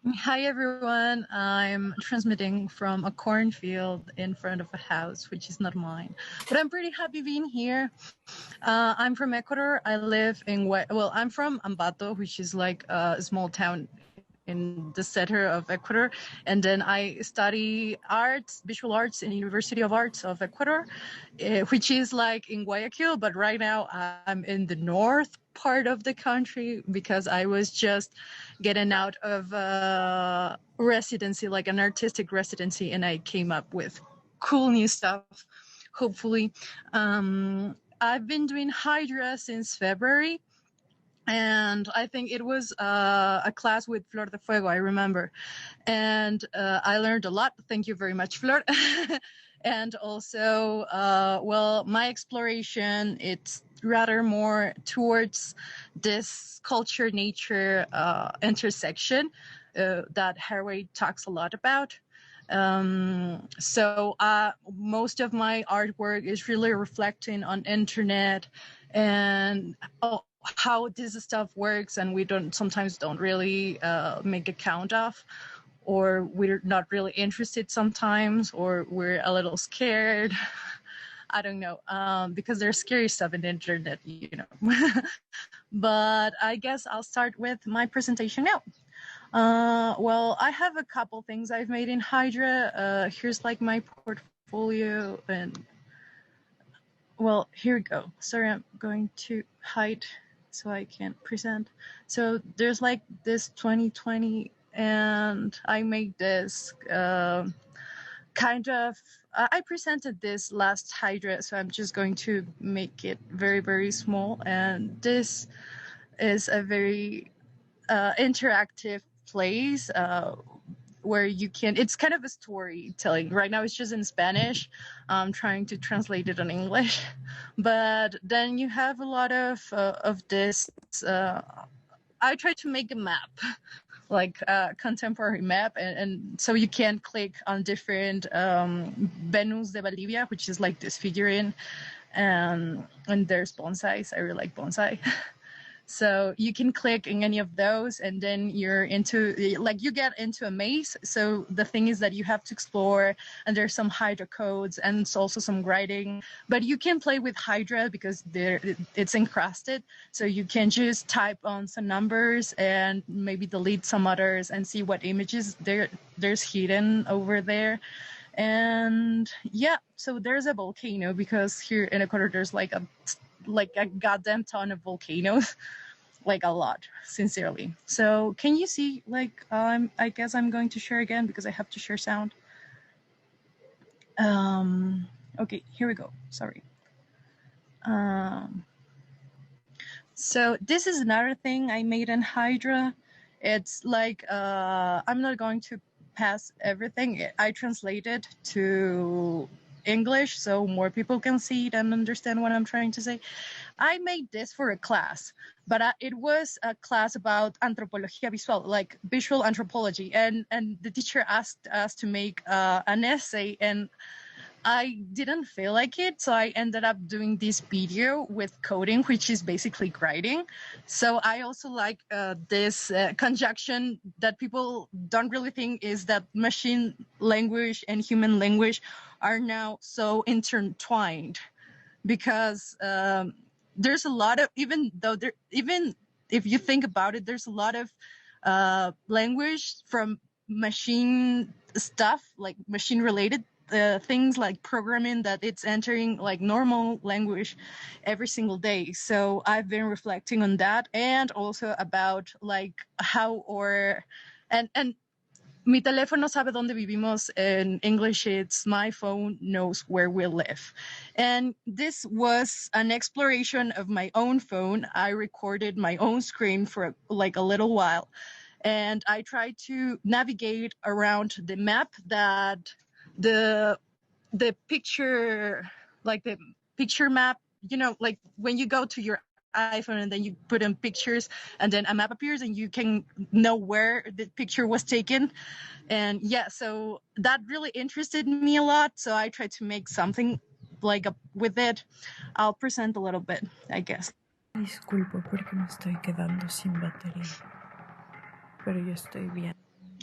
Hi everyone, I'm transmitting from a cornfield in front of a house, which is not mine, but I'm pretty happy being here. I'm from Ecuador. I live in I'm from Ambato, which is like a small town in the center of Ecuador, and then I study arts, visual arts in University of Arts of Ecuador, which is like in Guayaquil, but right now I'm in the north part of the country because I was just getting out of residency, like an artistic residency, and I came up with cool new stuff, hopefully. I've been doing hydra since February, and I think it was a class with Flor de Fuego, I remember. And I learned a lot. Thank you very much, Flor. And also, my exploration, it's rather more towards this culture nature intersection that Haraway talks a lot about. So most of my artwork is really reflecting on internet and how this stuff works, and we sometimes don't really make account of, or we're not really interested sometimes, or we're a little scared. I don't know, because there's scary stuff in the internet, But I guess I'll start with my presentation now. I have a couple things I've made in Hydra. Here's like my portfolio, and here we go. Sorry, I'm going to hide so I can't present. So there's like this 2020, and I made this I presented this last Hydra, so I'm just going to make it very, very small. And this is a very interactive place where you can, it's kind of a storytelling. Right now it's just in Spanish. I'm trying to translate it in English. But then you have a lot of this. I try to make a map, like a contemporary map. And so you can click on different Venus de Valdivia, which is like this figurine. And there's bonsais. I really like bonsai. So you can click in any of those, and then you're into, like, you get into a maze. So the thing is that you have to explore, and there's some Hydra codes, and it's also some writing. But you can play with Hydra because it's encrusted. So you can just type on some numbers and maybe delete some others and see what images there's hidden over there. And yeah, so there's a volcano, because here in Ecuador there's like a goddamn ton of volcanoes. Like a lot, sincerely. So can you see, like, I guess I'm going to share again because I have to share sound. Okay, here we go. Sorry. So this is another thing I made in Hydra. It's like, I'm not going to pass everything. I translated to English so more people can see it and understand what I'm trying to say. I made this for a class, but it was a class about antropología visual, like visual anthropology. And the teacher asked us to make an essay, and I didn't feel like it. So I ended up doing this video with coding, which is basically writing. So I also like this conjunction that people don't really think is that machine language and human language are now so intertwined, because there's a lot of, even if you think about it, there's a lot of language from machine stuff, like machine related things, like programming, that it's entering like normal language every single day. So I've been reflecting on that, and also about like how and mi teléfono sabe dónde vivimos. In English, it's my phone knows where we live. And this was an exploration of my own phone. I recorded my own screen for like a little while, and I tried to navigate around the map that the picture, like the picture map, like when you go to your iPhone and then you put in pictures, and then a map appears and you can know where the picture was taken. And yeah, so that really interested me a lot. So I tried to make something like with it. I'll present a little bit, I guess. Disculpo porque me estoy quedando sin batería, pero yo estoy bien.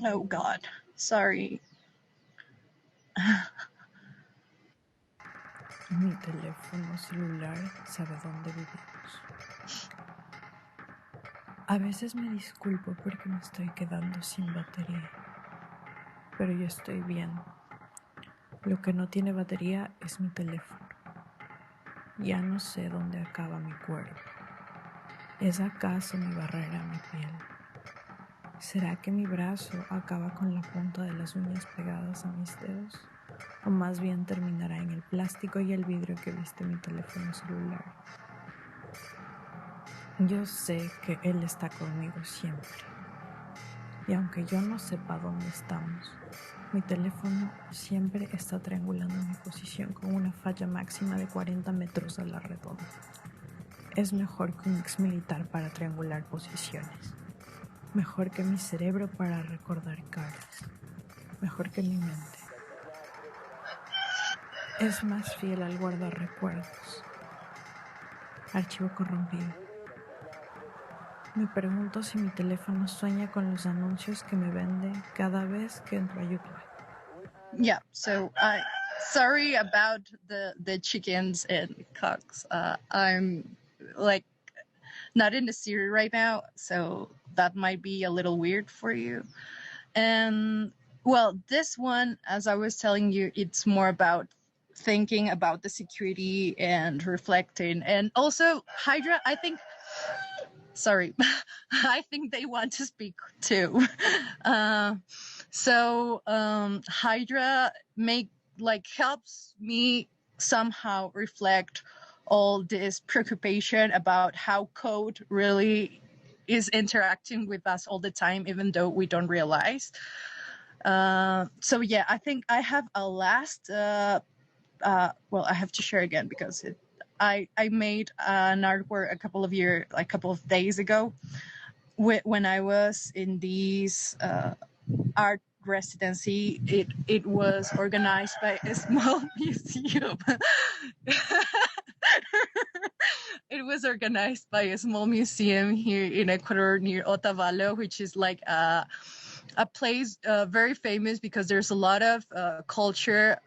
Oh God, sorry. Mi teléfono celular sabe dónde vivimos. A veces me disculpo porque me estoy quedando sin batería, pero yo estoy bien. Lo que no tiene batería es mi teléfono. Ya no sé dónde acaba mi cuerpo. ¿Es acaso mi barrera mi piel? ¿Será que mi brazo acaba con la punta de las uñas pegadas a mis dedos? ¿O más bien terminará en el plástico y el vidrio que viste mi teléfono celular? Yo sé que él está conmigo siempre. Y aunque yo no sepa dónde estamos, mi teléfono siempre está triangulando mi posición con una falla máxima de 40 metros a la redonda. Es mejor que un ex militar para triangular posiciones. Mejor que mi cerebro para recordar caras. Mejor que mi mente. Es más fiel al guardar recuerdos. Archivo corrompido. Me pregunto si mi teléfono sueña con los anuncios que me vende cada vez que entro a YouTube. Yeah, so sorry about the chickens and cocks. I'm like not in the city right now, so that might be a little weird for you. And well, this one, as I was telling you, it's more about thinking about the security and reflecting. And also Hydra, I think, sorry, I think they want to speak too. Hydra helps me somehow reflect all this preoccupation about how code really is interacting with us all the time, even though we don't realize. So yeah, I think I have a last. Well, I have to share again because I made an artwork a couple of days ago when I was in these art residency. It was organized by a small museum. It was organized by a small museum here in Ecuador near Otavalo, which is like a place very famous because there's a lot of culture.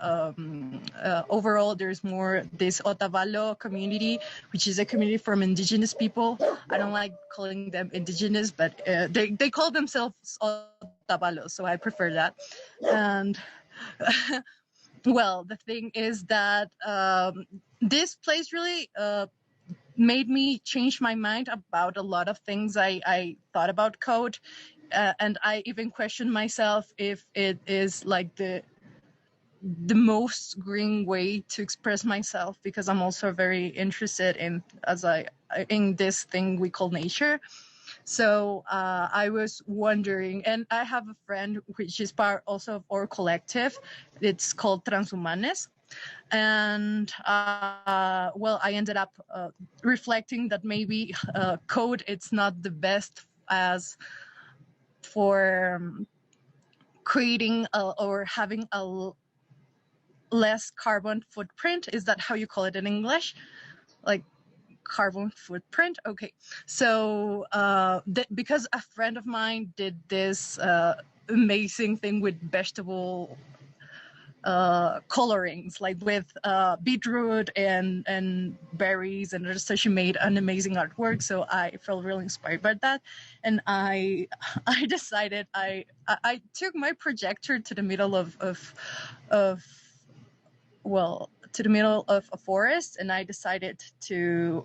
Overall, there's more this Otavalo community, which is a community from indigenous people. I don't like calling them indigenous, but they call themselves Otavalo, so I prefer that. And well, the thing is that this place really made me change my mind about a lot of things I thought about code. And I even questioned myself if it is like the most green way to express myself, because I'm also very interested in in this thing we call nature. So I was wondering, and I have a friend which is part also of our collective. It's called Transhumanes. And well, I ended up reflecting that maybe code it's not the best as for creating or having a less carbon footprint. Is that how you call it in English? Like carbon footprint? Okay. So because a friend of mine did this amazing thing with vegetable colorings, like with beetroot and berries, and so she made an amazing artwork. So I felt really inspired by that, and I decided I took my projector to the middle of well, to the middle of a forest, and I decided to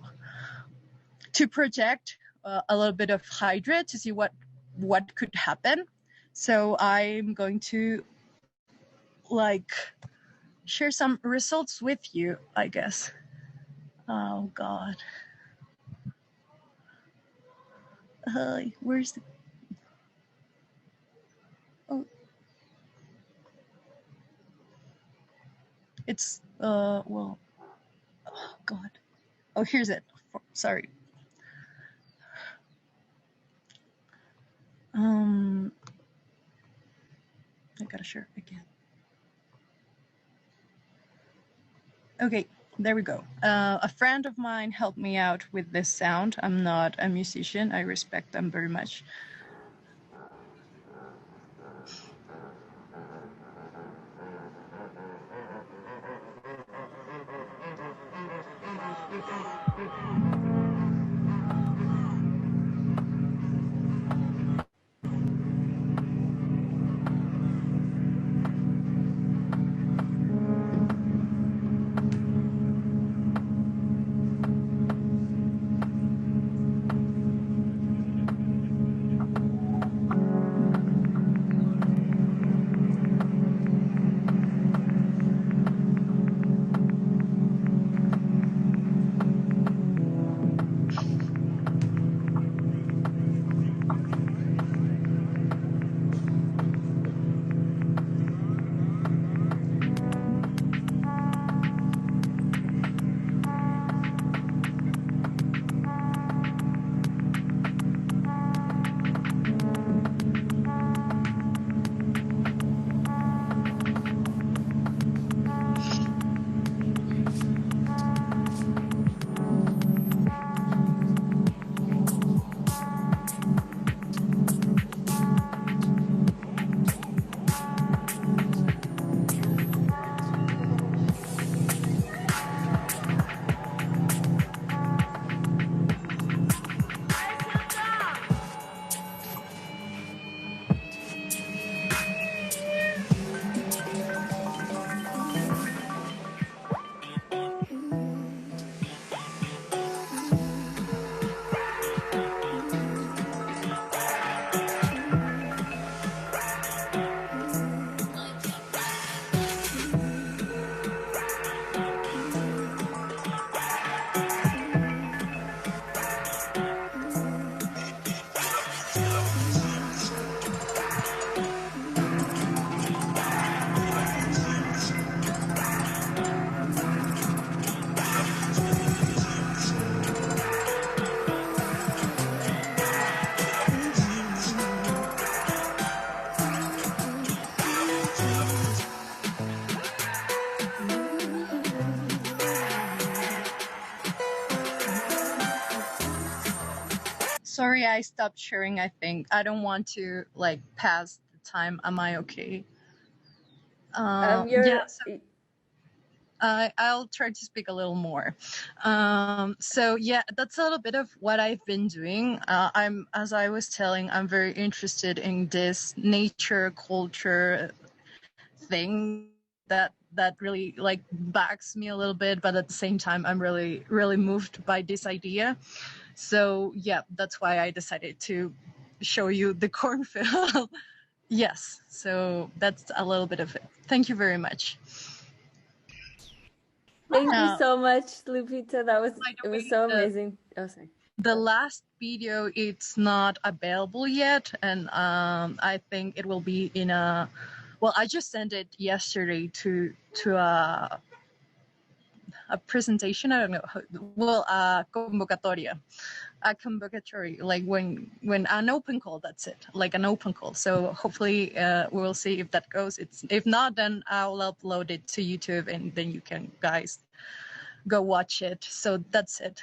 project a little bit of hydra to see what could happen. So I'm going to like share some results with you, I guess. Oh God. Where's the... Oh, it's well, oh God. Oh, here's it. Sorry. I gotta share again. Okay, there we go. A friend of mine helped me out with this sound. I'm not a musician. I respect them very much. Maria, I stopped sharing, I think. I don't want to, like, pass the time. Am I okay? Yeah, so I'll try to speak a little more. So yeah, that's a little bit of what I've been doing. As I was telling, I'm very interested in this nature culture thing that really like backs me a little bit, but at the same time, I'm really moved by this idea. So yeah, that's why I decided to show you the cornfield. Yes, so that's a little bit of it. Thank you very much. Thank you so much, Lupita. It was so amazing. Oh, sorry. The last video, it's not available yet, and I think it will be in a. Well, I just sent it yesterday to a presentation. I don't know. Well, a convocatoria, like when an open call. That's it, like an open call. So hopefully we will see if that goes. If not, then I'll upload it to YouTube, and then you can guys go watch it. So that's it.